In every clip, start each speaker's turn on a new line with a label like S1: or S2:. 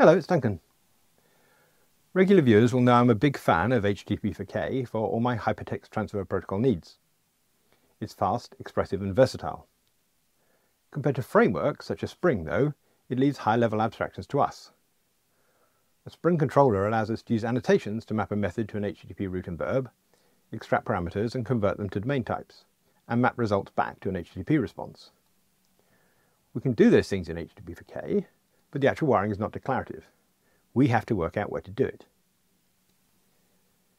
S1: Hello, it's Duncan. Regular viewers will know I'm a big fan of HttpH4k for all my hypertext transfer protocol needs. It's fast, expressive and versatile. Compared to frameworks such as Spring though, it leaves high-level abstractions to us. A Spring controller allows us to use annotations to map a method to an HTTP root and verb, extract parameters and convert them to domain types, and map results back to an HTTP response. We can do those things in HttpH4k, but the actual wiring is not declarative. We have to work out where to do it.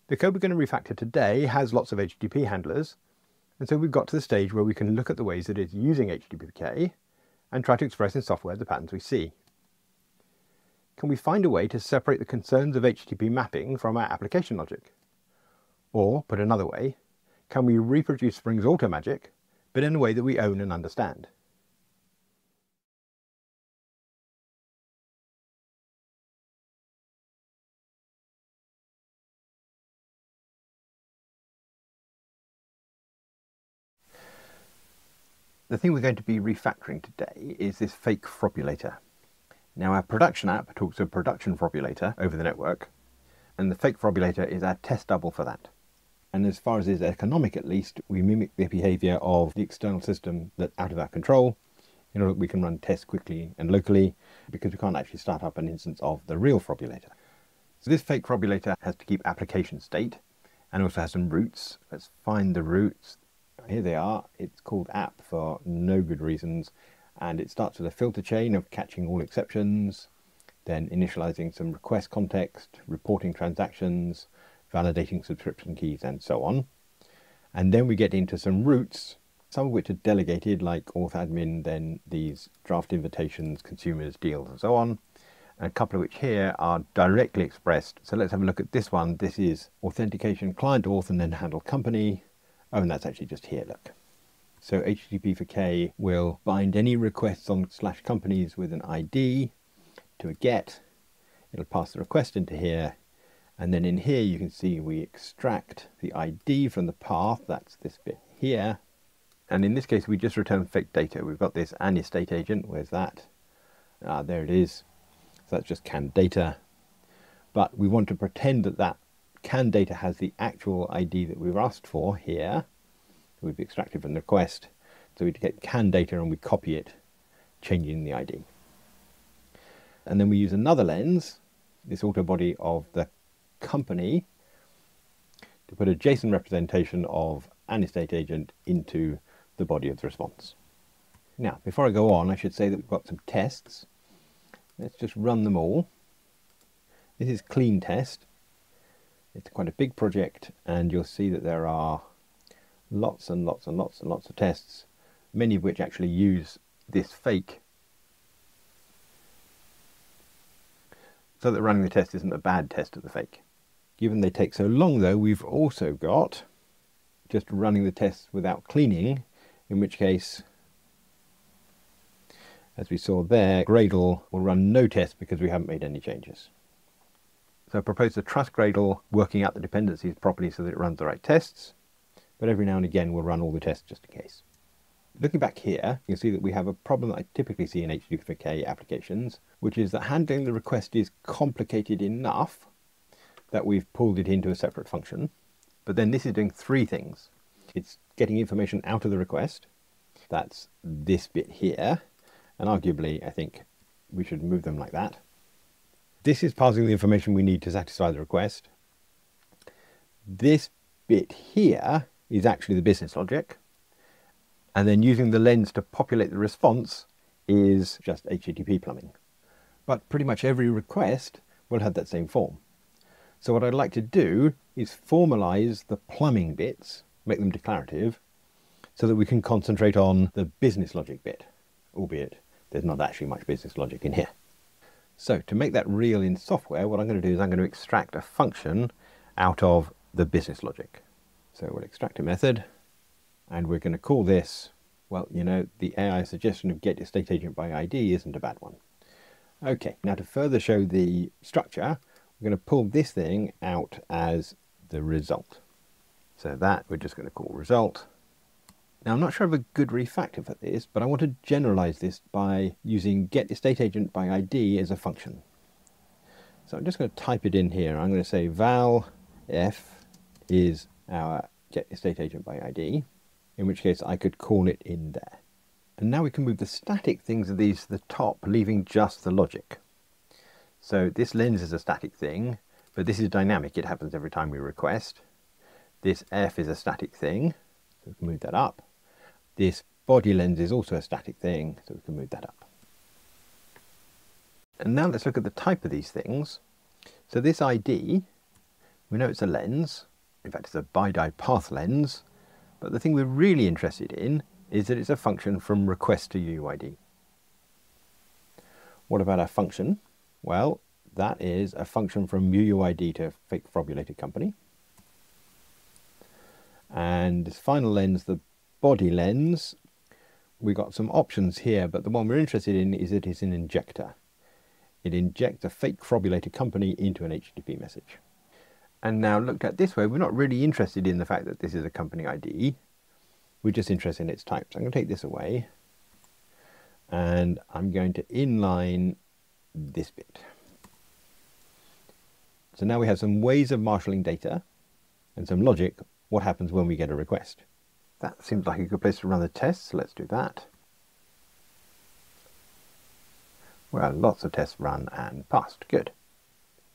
S1: The code we're going to refactor today has lots of HTTP handlers, and so we've got to the stage where we can look at the ways that it's using HttpH4k and try to express in software the patterns we see. Can we find a way to separate the concerns of HTTP mapping from our application logic? Or, put another way, can we reproduce Spring's automagic, but in a way that we own and understand? The thing we're going to be refactoring today is this FakeFrobulator. Now our production app talks to a production frobulator over the network, and the FakeFrobulator is our test double for that. And as far as is economic at least, we mimic the behavior of the external system that's out of our control in order that we can run tests quickly and locally, because we can't actually start up an instance of the real frobulator. So this FakeFrobulator has to keep application state and also has some roots. Let's find the roots. Here they are. It's called app for no good reasons, and it starts with a filter chain of catching all exceptions, then initializing some request context, reporting transactions, validating subscription keys, and so on. And then we get into some roots, some of which are delegated like auth admin, then these draft invitations, consumers, deals, and so on. And a couple of which here are directly expressed. So let's have a look at this one. This is authentication client auth and then handle company. Oh, and that's actually just here, look. So HttpH4k will bind any requests on /companies with an ID to a GET. It'll pass the request into here. And then in here, you can see we extract the ID from the path. That's this bit here. And in this case, we just return fake data. We've got this AnyState agent. Where's that? There it is. So that's just canned data. But we want to pretend that that canned data has the actual ID that we've asked for here. We've extracted from the request. So we get canned data and we copy it, changing the ID. And then we use another lens, this auto body of the company, to put a JSON representation of AnyState agent into the body of the response. Now, before I go on, I should say that we've got some tests. Let's just run them all. This is clean test. It's quite a big project, and you'll see that there are lots and lots and lots and lots of tests, many of which actually use this fake, so that running the test isn't a bad test of the fake. Given they take so long though, we've also got just running the tests without cleaning, in which case, as we saw there, Gradle will run no test because we haven't made any changes. So I propose to trust Gradle working out the dependencies properly so that it runs the right tests, but every now and again we'll run all the tests just in case. Looking back here, you can see that we have a problem that I typically see in HttpH4k applications, which is that handling the request is complicated enough that we've pulled it into a separate function. But then this is doing three things. It's getting information out of the request. That's this bit here. And arguably, I think we should move them like that. This is passing the information we need to satisfy the request. This bit here is actually the business logic. And then using the lens to populate the response is just HTTP plumbing. But pretty much every request will have that same form. So what I'd like to do is formalize the plumbing bits, make them declarative, so that we can concentrate on the business logic bit, albeit there's not actually much business logic in here. So to make that real in software, what I'm going to do is I'm going to extract a function out of the business logic. So we'll extract a method, and we're going to call this, well, you know, the AI suggestion of get your state agent by ID isn't a bad one. Okay, now to further show the structure, we're going to pull this thing out as the result. So that we're just going to call result. Now I'm not sure of a good refactor for this, but I want to generalize this by using get your state agent by ID as a function. So I'm just going to type it in here. I'm going to say val f is our get estate agent by ID, in which case I could call it in there. And now we can move the static things of these to the top, leaving just the logic. So this lens is a static thing, but this is dynamic. It happens every time we request. This f is a static thing, so we can move that up. This body lens is also a static thing, so we can move that up. And now let's look at the type of these things. So this ID, we know it's a lens. In fact, it's a BiDi path lens. But the thing we're really interested in is that it's a function from request to UUID. What about our function? Well, that is a function from UUID to FakeFrobulator company. And this final lens, the body lens, we got some options here, but the one we're interested in is that it's an injector. It injects a FakeFrobulator company into an HTTP message. And now looked at this way, we're not really interested in the fact that this is a company ID. We're just interested in its type. So I'm going to take this away, and I'm going to inline this bit. So now we have some ways of marshalling data and some logic. What happens when we get a request? That seems like a good place to run the test, so let's do that. Well, lots of tests run and passed. Good.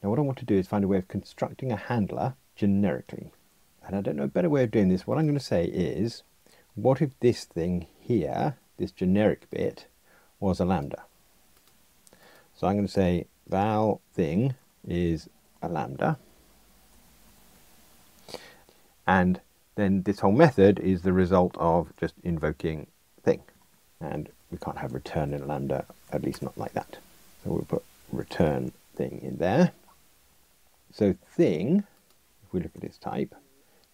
S1: Now what I want to do is find a way of constructing a handler generically. And I don't know a better way of doing this. What I'm going to say is, what if this thing here, this generic bit, was a lambda? So I'm going to say val thing is a lambda. And then this whole method is the result of just invoking thing. And we can't have return in lambda, at least not like that. So we'll put return thing in there. So thing, if we look at its type,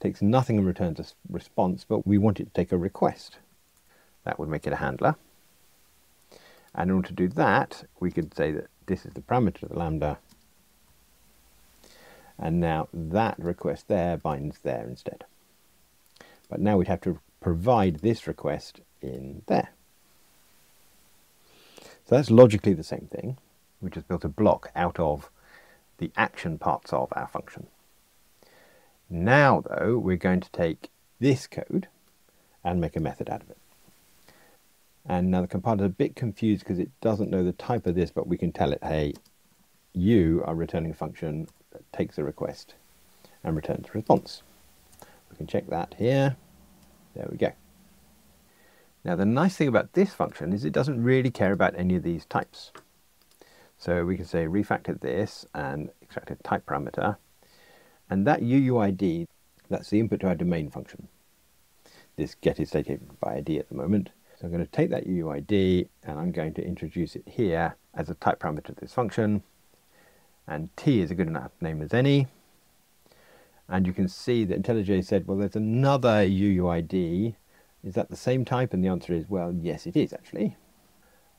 S1: takes nothing and returns a response, but we want it to take a request. That would make it a handler. And in order to do that, we could say that this is the parameter of the lambda. And now that request there binds there instead. But now we'd have to provide this request in there. So that's logically the same thing. We just built a block out of the action parts of our function. Now, though, we're going to take this code and make a method out of it. And now the compiler is a bit confused because it doesn't know the type of this, but we can tell it, hey, you are returning a function that takes a request and returns a response. We can check that here. There we go. Now the nice thing about this function is it doesn't really care about any of these types. So we can say refactored this and extract a type parameter. And that UUID, that's the input to our domain function. This get estate agent by ID at the moment. So I'm going to take that UUID and I'm going to introduce it here as a type parameter to this function. And T is a good enough name as any. And you can see that IntelliJ said, well, there's another UUID. Is that the same type? And the answer is, well, yes, it is actually.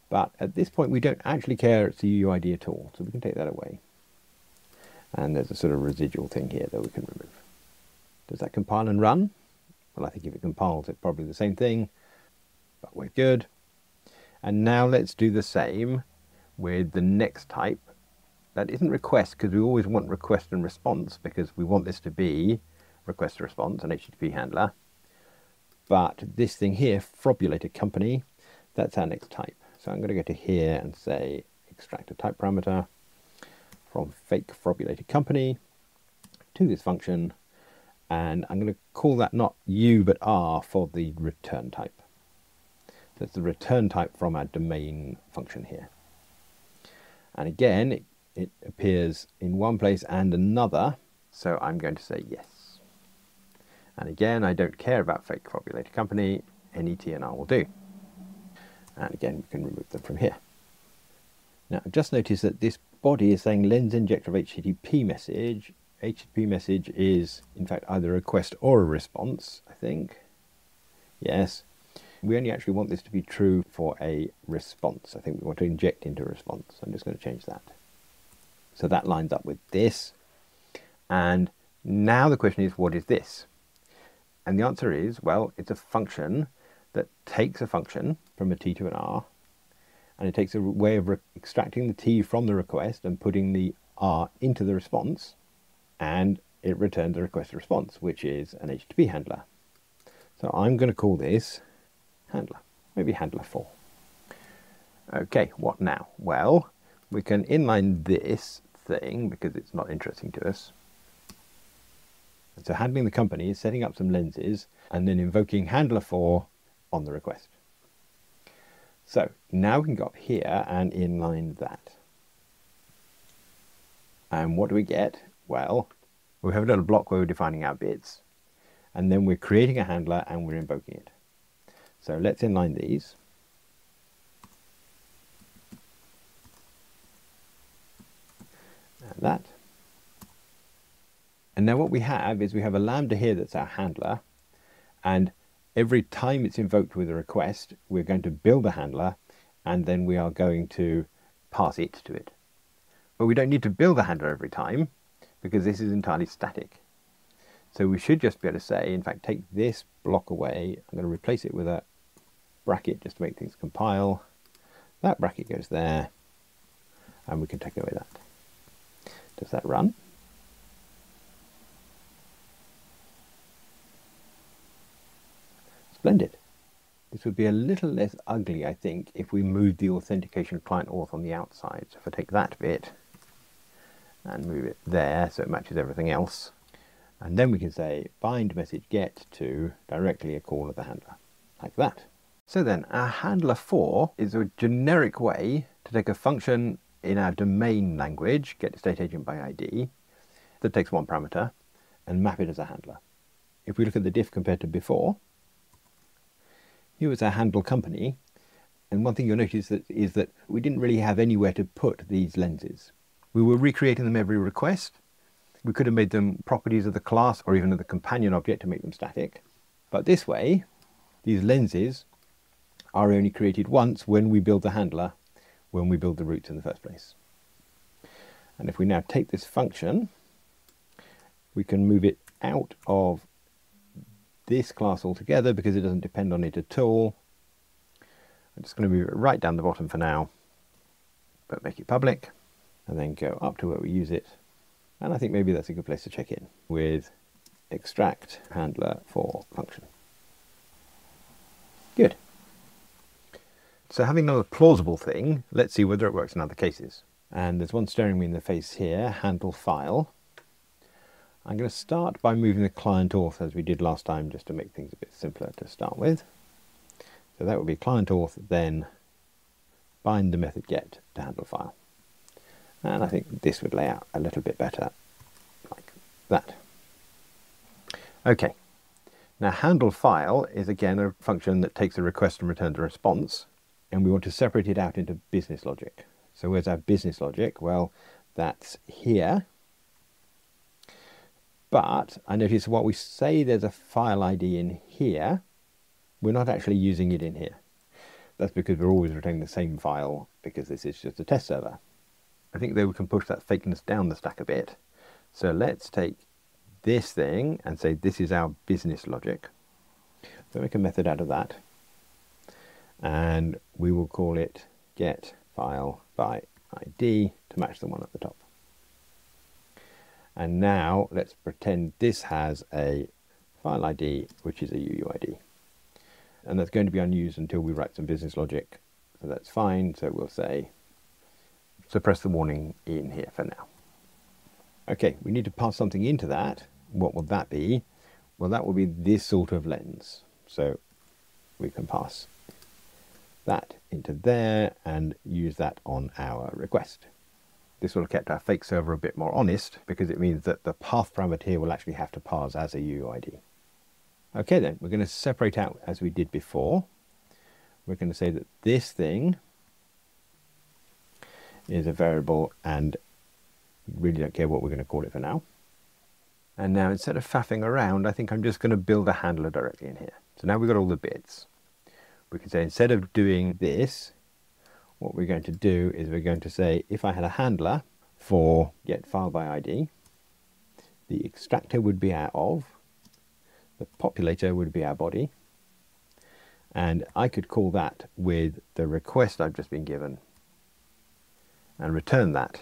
S1: But at this point, we don't actually care it's the UUID at all. So we can take that away. And there's a sort of residual thing here that we can remove. Does that compile and run? Well, I think if it compiles, it's probably the same thing. But we're good. And now let's do the same with the next type. That isn't request, because we always want request and response, because we want this to be request to response, an HTTP handler. But this thing here, Frobulator company, that's our next type. So I'm going to go to here and say extract a type parameter from FakeFrobulator company to this function. And I'm going to call that not U, but R for the return type. That's the return type from our domain function here. And again, it appears in one place and another. So I'm going to say yes. And again, I don't care about FakeFrobulator company. Any TNR will do. And again, we can remove them from here. Now, just notice that this body is saying lens injector of HTTP message. HTTP message is, in fact, either a request or a response, I think. Yes. We only actually want this to be true for a response. I think we want to inject into a response. I'm just going to change that. So that lines up with this. And now the question is, what is this? And the answer is, well, it's a function that takes a function from a T to an R, and it takes a way of extracting the T from the request and putting the R into the response, and it returns a request response, which is an HTTP handler. So I'm going to call this handler, maybe handlerFor. Okay, what now? Well, we can inline this thing because it's not interesting to us. So handling the company is setting up some lenses and then invoking handlerFor on the request. So now we can go up here and inline that. And what do we get? Well, we have a little block where we're defining our bits, and then we're creating a handler and we're invoking it. So let's inline these. And that. And now what we have is we have a lambda here that's our handler, and every time it's invoked with a request, we're going to build a handler, and then we are going to pass it to it. But we don't need to build a handler every time, because this is entirely static. So we should just be able to say, in fact, take this block away. I'm going to replace it with a bracket just to make things compile. That bracket goes there, and we can take away that. Does that run? Splendid. This would be a little less ugly, I think, if we moved the authentication client auth on the outside. So if I take that bit and move it there so it matches everything else, and then we can say bind message get to directly a call of the handler, like that. So then our handlerFor is a generic way to take a function in our domain language, get state agent by ID, that takes one parameter, and map it as a handler. If we look at the diff compared to before, here was our handle company, and one thing you'll notice is that we didn't really have anywhere to put these lenses. We were recreating them every request. We could have made them properties of the class or even of the companion object to make them static. But this way, these lenses are only created once when we build the handler, when we build the roots in the first place. And if we now take this function, we can move it out of this class altogether because it doesn't depend on it at all. I'm just going to move it right down the bottom for now, but make it public, and then go up to where we use it. And I think maybe that's a good place to check in with extract handlerFor function. Good. So having another plausible thing, let's see whether it works in other cases. And there's one staring me in the face here, handle file. I'm going to start by moving the client auth as we did last time, just to make things a bit simpler to start with. So that would be client auth, then bind the method get to handle file. And I think this would lay out a little bit better, like that. Okay, now handle file is again a function that takes a request and returns a response, and we want to separate it out into business logic. So where's our business logic? Well, that's here. But I notice what we say there's a file ID in here, we're not actually using it in here. That's because we're always retaining the same file because this is just a test server. I think that we can push that fakeness down the stack a bit. So let's take this thing and say this is our business logic. So make a method out of that. And we will call it get file by ID to match the one at the top. And now let's pretend this has a file ID, which is a UUID. And that's going to be unused until we write some business logic. So that's fine. So we'll say suppress the warning in here for now. Okay, we need to pass something into that. What will that be? Well, that will be this sort of lens. So we can pass that into there and use that on our request. This will have kept our fake server a bit more honest because it means that the path parameter here will actually have to parse as a UUID. Okay then, we're going to separate out as we did before. We're going to say that this thing is a variable and really don't care what we're going to call it for now. And now instead of faffing around, I think I'm just going to build a handler directly in here. So now we've got all the bits. We can say instead of doing this, what we're going to do is we're going to say if I had a handler for get file by ID, the extractor would be our of, the populator would be our body, and I could call that with the request I've just been given and return that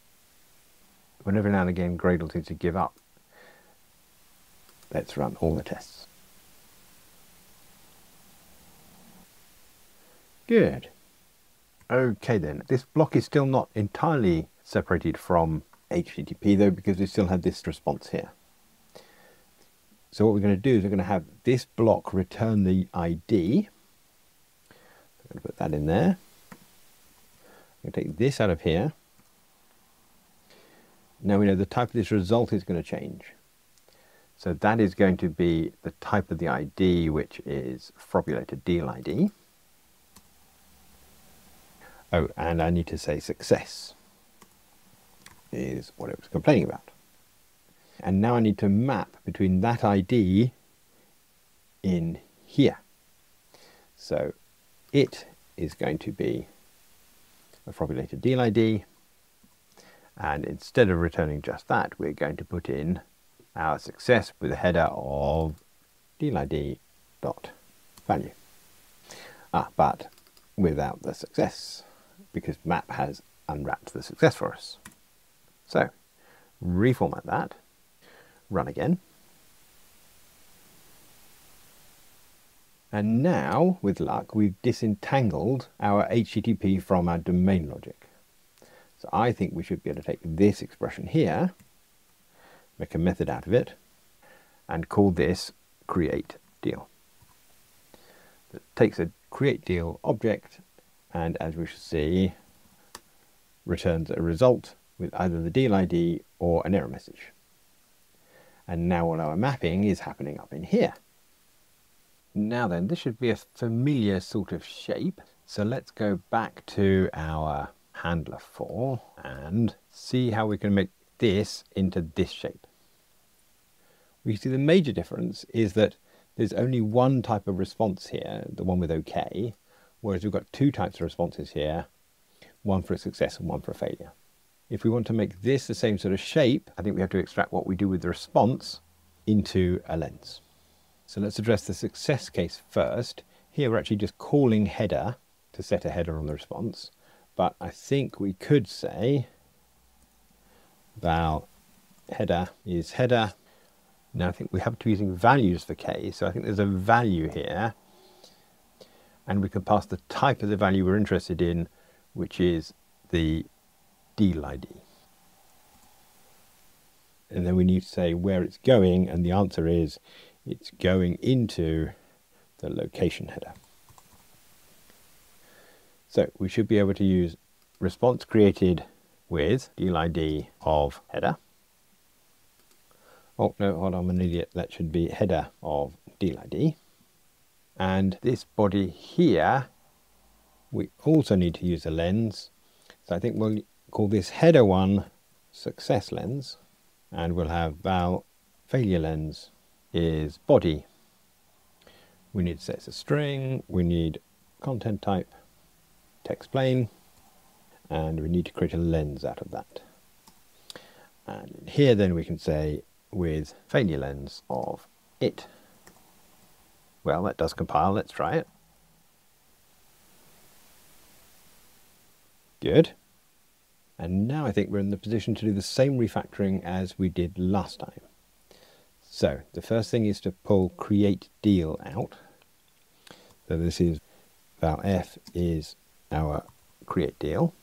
S1: when every now and again Gradle seems to give up. Let's run all the tests. Good. Okay then, this block is still not entirely separated from HTTP though, because we still have this response here. So what we're going to do is we're going to have this block return the ID. I'm going to put that in there. I'm going to take this out of here. Now we know the type of this result is going to change. So that is going to be the type of the ID, which is Frobulator deal ID. Oh, and I need to say success is what it was complaining about. And now I need to map between that ID in here. So it is going to be a Frobulator deal ID. And instead of returning just that, we're going to put in our success with a header of deal ID dot value. But without the success, because map has unwrapped the success for us. So reformat that, run again. And now, with luck, we've disentangled our HTTP from our domain logic. So I think we should be able to take this expression here, make a method out of it, and call this create deal. It takes a create deal object, and as we shall see, returns a result with either the deal ID or an error message. And now all our mapping is happening up in here. Now then, this should be a familiar sort of shape. So let's go back to our handlerFor and see how we can make this into this shape. We see the major difference is that there's only one type of response here, the one with OK, whereas we've got two types of responses here, one for a success and one for a failure. If we want to make this the same sort of shape, I think we have to extract what we do with the response into a lens. So let's address the success case first. Here we're actually just calling header to set a header on the response, but I think we could say val header is header. Now I think we have to be using values for k, so I think there's a value here, and we can pass the type of the value we're interested in, which is the deal ID. And then we need to say where it's going, and the answer is it's going into the location header. So we should be able to use response created with deal ID of header. Oh no, hold on, I'm an idiot. That should be header of deal ID. And this body here, we also need to use a lens. So I think we'll call this header one success lens, and we'll have val failure lens is body. We need to say it's a string, we need content type, text plain, and we need to create a lens out of that. And here then we can say with failure lens of it. Well, that does compile, let's try it. Good. And now I think we're in the position to do the same refactoring as we did last time. So the first thing is to pull create deal out. So this is val f is our create deal.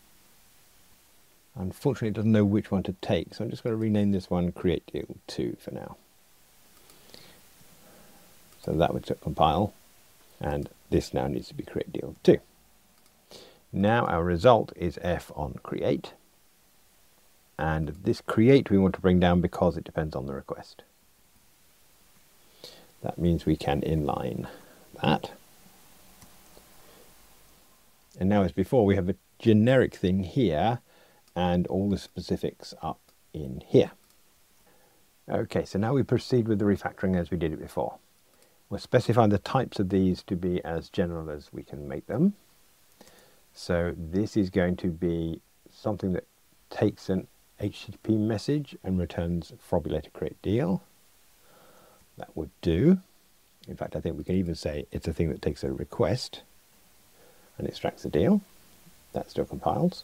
S1: Unfortunately, it doesn't know which one to take, so I'm just going to rename this one create deal 2 for now. So that would compile, and this now needs to be create deal 2. Now our result is f on create, and this create we want to bring down because it depends on the request. That means we can inline that. And now as before, we have a generic thing here and all the specifics up in here. Okay, so now we proceed with the refactoring as we did it before. We'll specify the types of these to be as general as we can make them. So this is going to be something that takes an HTTP message and returns Frobulator create deal. That would do. In fact, I think we can even say it's a thing that takes a request and extracts the deal. That still compiles.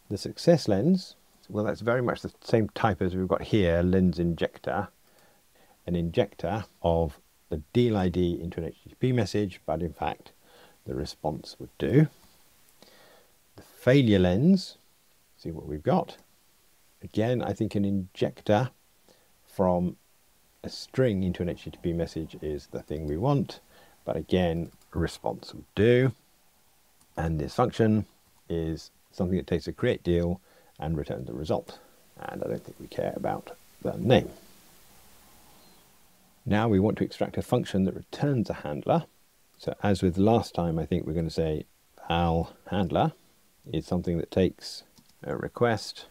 S1: The success lens Well, that's very much the same type as we've got here, lens injector. An injector of the deal ID into an HTTP message, but in fact the response would do. The failure lens, see what we've got. Again, I think an injector from a string into an HTTP message is the thing we want, but again, a response would do. And this function is something that takes a create deal and returns the result. And I don't think we care about the name. Now we want to extract a function that returns a handler. So as with last time, I think we're going to say val handler is something that takes a request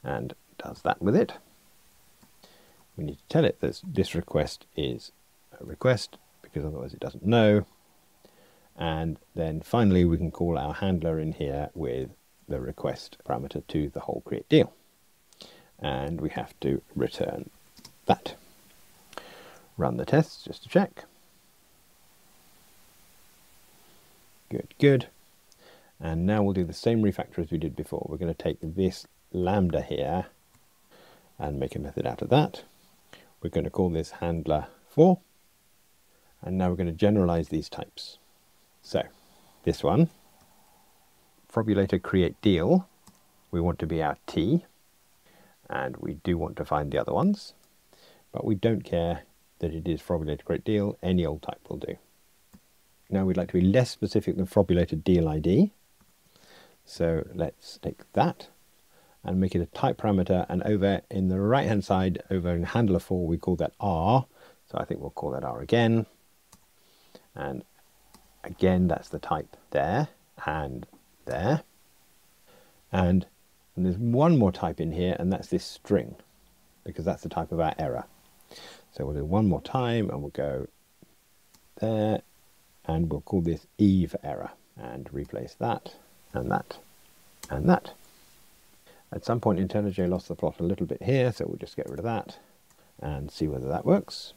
S1: and does that with it. We need to tell it that this request is a request, because otherwise it doesn't know. And then finally we can call our handler in here with the request parameter to the whole create deal. And we have to return that. Run the tests just to check. Good, good. And now we'll do the same refactor as we did before. We're going to take this lambda here and make a method out of that. We're going to call this handlerFor. And now we're going to generalize these types. So this one, Frobulator create deal, we want to be our T, and we do want to find the other ones, but we don't care that it is Frobulator create deal, any old type will do. Now we'd like to be less specific than Frobulator deal ID, so let's take that and make it a type parameter, and over in the right hand side, over in handlerFor, we call that R, so I think we'll call that R again, and again that's the type there and there, and there's one more type in here, and that's this string, because that's the type of our error. So we'll do one more time and we'll go there, and we'll call this E for error, and replace that and that and that. At some point IntelliJ lost the plot a little bit here, so we'll just get rid of that and see whether that works.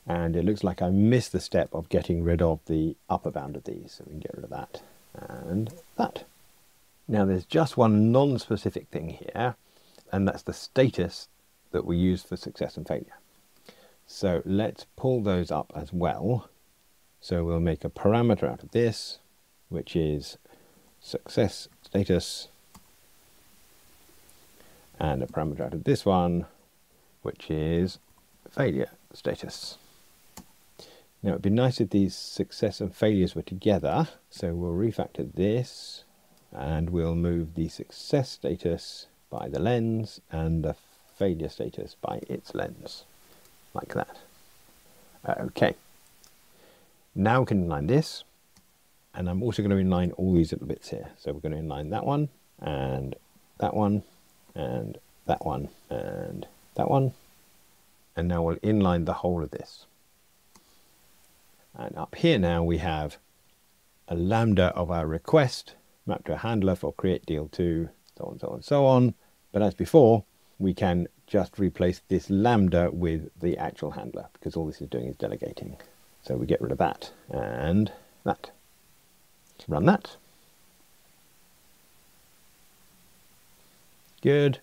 S1: And it looks like I missed the step of getting rid of the upper bound of these, so we can get rid of that and that. Now there's just one non-specific thing here, and that's the status that we use for success and failure. So let's pull those up as well. So we'll make a parameter out of this, which is success status, and a parameter out of this one, which is failure status. Now it'd be nice if these success and failures were together, so we'll refactor this, and we'll move the success status by the lens and the failure status by its lens, like that. Okay, now we can inline this, and I'm also going to inline all these little bits here. So we're going to inline that one, and that one, and that one, and that one, and now we'll inline the whole of this. And up here now we have a lambda of our request mapped to a handler for create deal to, so on, so on, so on. But as before, we can just replace this lambda with the actual handler, because all this is doing is delegating. So we get rid of that and that. Run that. Good.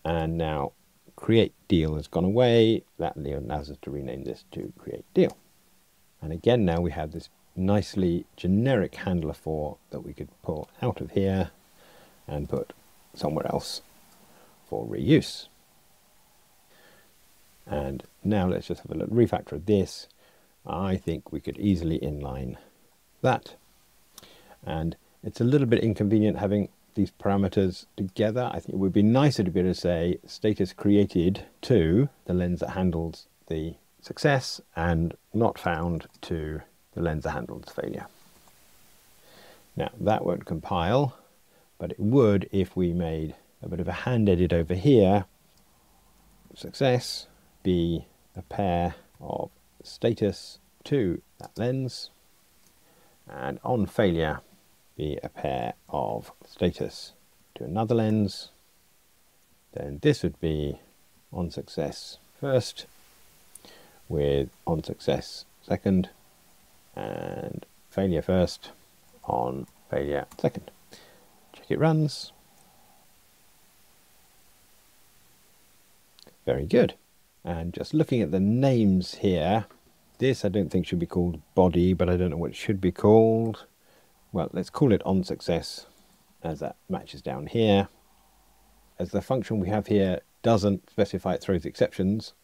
S1: And now create deal has gone away. That allows us to rename this to create deal. And again, now we have this nicely generic handlerFor that we could pull out of here and put somewhere else for reuse. And now let's just have a little refactor of this. I think we could easily inline that. And it's a little bit inconvenient having these parameters together. I think it would be nicer to be able to say status created to the lens that handles the success and not found to the lens that handles failure. Now that won't compile, but it would if we made a bit of a hand edit over here. Success be a pair of status to that lens, and on failure be a pair of status to another lens. Then this would be on success first with on success second, and failure first on failure second. Check it runs. Very good. And just looking at the names here, this I don't think should be called body, but I don't know what it should be called. Well, let's call it onSuccess, as that matches down here. As the function we have here doesn't specify it throws exceptions,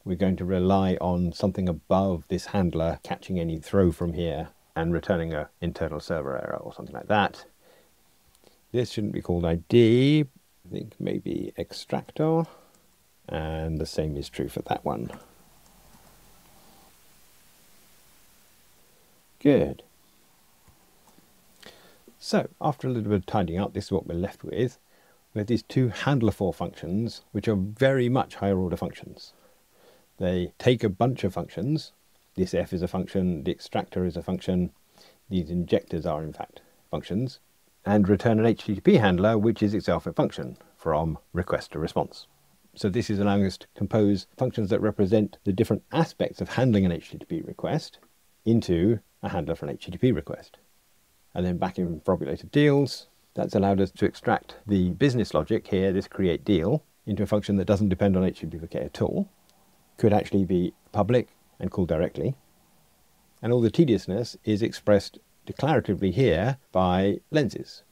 S1: we're going to rely on something above this handler catching any throw from here and returning an internal server error or something like that. This shouldn't be called ID, I think maybe extractor, and the same is true for that one. Good. So after a little bit of tidying up, this is what we're left with. We have these two handlerFor functions, which are very much higher order functions. They take a bunch of functions. This f is a function, the extractor is a function, these injectors are in fact functions, and return an HTTP handler, which is itself a function from request to response. So this is allowing us to compose functions that represent the different aspects of handling an HTTP request into a handler for an HTTP request. And then back in Frobulator deals, that's allowed us to extract the business logic here, this create deal, into a function that doesn't depend on HttpForK at all. Could actually be public and called directly. And all the tediousness is expressed declaratively here by lenses.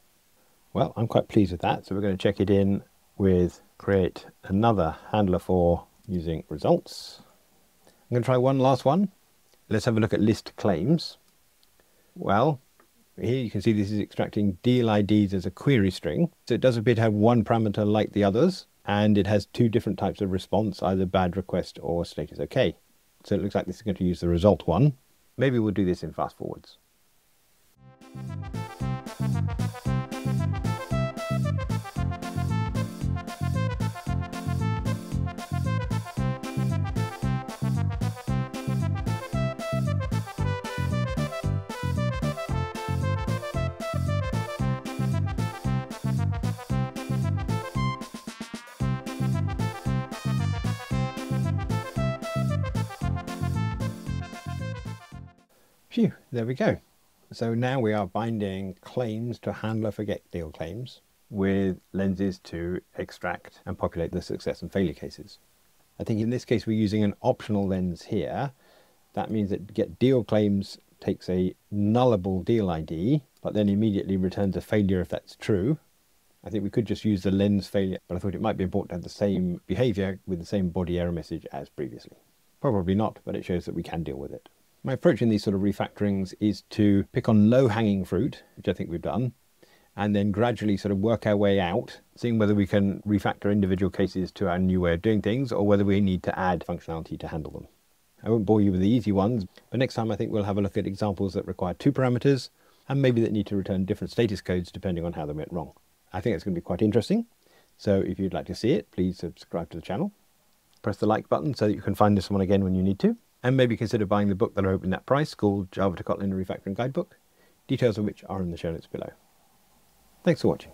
S1: Well, I'm quite pleased with that, so we're going to check it in with create another handlerFor using results. I'm going to try one last one. Let's have a look at list claims. Well, here you can see this is extracting deal IDs as a query string. So it does appear to have one parameter like the others, and it has two different types of response, either bad request or status OK. So it looks like this is going to use the result one. Maybe we'll do this in fast forwards. Phew, there we go. So now we are binding claims to handler for get deal claims with lenses to extract and populate the success and failure cases. I think in this case we're using an optional lens here. That means that get deal claims takes a nullable deal ID, but then immediately returns a failure if that's true. I think we could just use the lens failure, but I thought it might be important to have the same behavior with the same body error message as previously. Probably not, but it shows that we can deal with it. My approach in these sort of refactorings is to pick on low-hanging fruit, which I think we've done, and then gradually sort of work our way out, seeing whether we can refactor individual cases to our new way of doing things, or whether we need to add functionality to handle them. I won't bore you with the easy ones, but next time I think we'll have a look at examples that require two parameters, and maybe that need to return different status codes depending on how they went wrong. I think it's going to be quite interesting, so if you'd like to see it, please subscribe to the channel. Press the like button so that you can find this one again when you need to. And maybe consider buying the book that I wrote in that price called Java to Kotlin Refactoring Guidebook, details of which are in the show notes below. Thanks for watching.